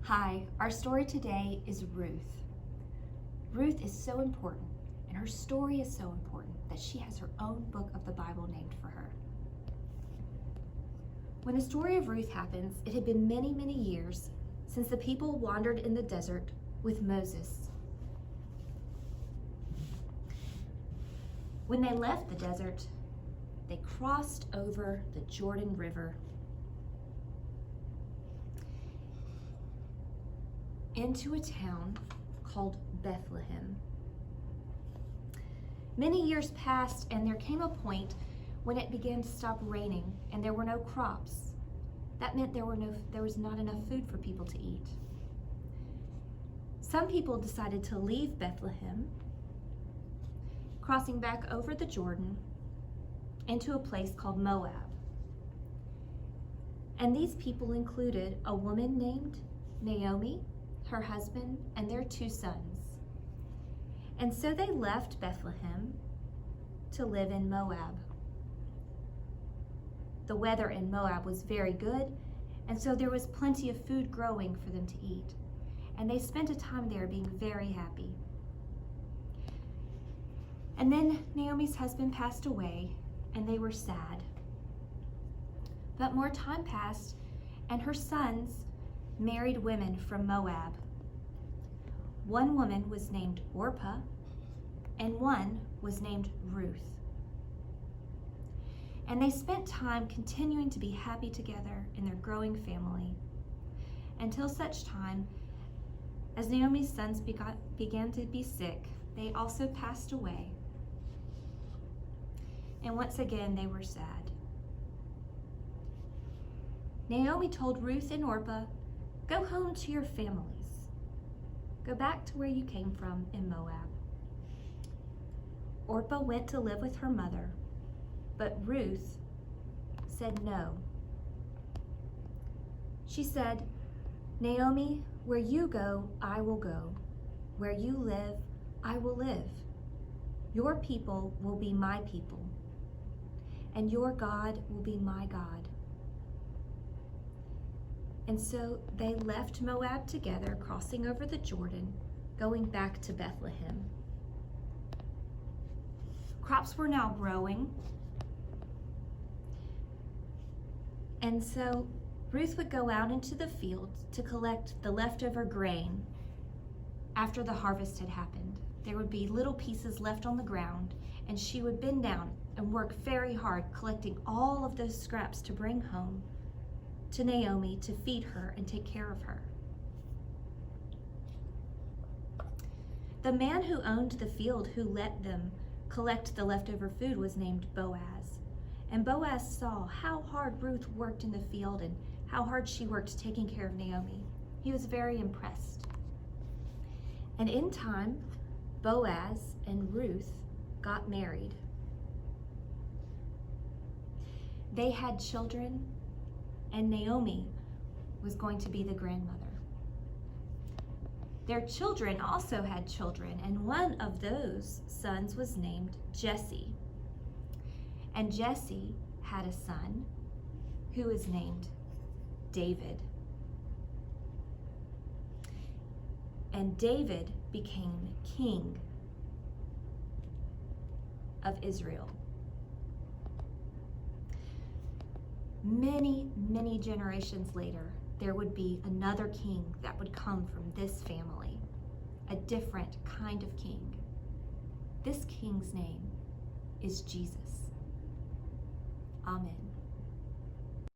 Hi, our story today is Ruth. Ruth is so important, and her story is so important that she has her own book of the Bible named for her. When the story of Ruth happens, it had been many, many years since the people wandered in the desert with Moses. When they left the desert, they crossed over the Jordan River into a town called Bethlehem. Many years passed, and there came a point when it began to stop raining and there were no crops. That meant there was not enough food for people to eat. Some people decided to leave Bethlehem, crossing back over the Jordan into a place called Moab. And these people included a woman named Naomi, her husband, and their 2 sons. And so they left Bethlehem to live in Moab. The weather in Moab was very good, and so there was plenty of food growing for them to eat. And they spent a time there being very happy. And then Naomi's husband passed away, and they were sad. But more time passed, and her sons married women from Moab. One woman was named Orpah, and one was named Ruth. And they spent time continuing to be happy together in their growing family until such time as Naomi's sons began to be sick. They also passed away. And once again, they were sad. Naomi told Ruth and Orpah, "Go home to your families. Go back to where you came from in Moab." Orpah went to live with her mother, but Ruth said no. She said, "Naomi, where you go, I will go. Where you live, I will live. Your people will be my people, and your God will be my God." And so they left Moab together, crossing over the Jordan, going back to Bethlehem. Crops were now growing. And so Ruth would go out into the field to collect the leftover grain after the harvest had happened. There would be little pieces left on the ground, and she would bend down and work very hard collecting all of those scraps to bring home to Naomi to feed her and take care of her. The man who owned the field who let them collect the leftover food was named Boaz. And Boaz saw how hard Ruth worked in the field and how hard she worked taking care of Naomi. He was very impressed. And in time, Boaz and Ruth got married. They had children, and Naomi was going to be the grandmother. Their children also had children, and one of those sons was named Jesse. And Jesse had a son who was named David. And David became king of Israel. Many, many generations later, there would be another king that would come from this family, a different kind of king. This king's name is Jesus. Amen.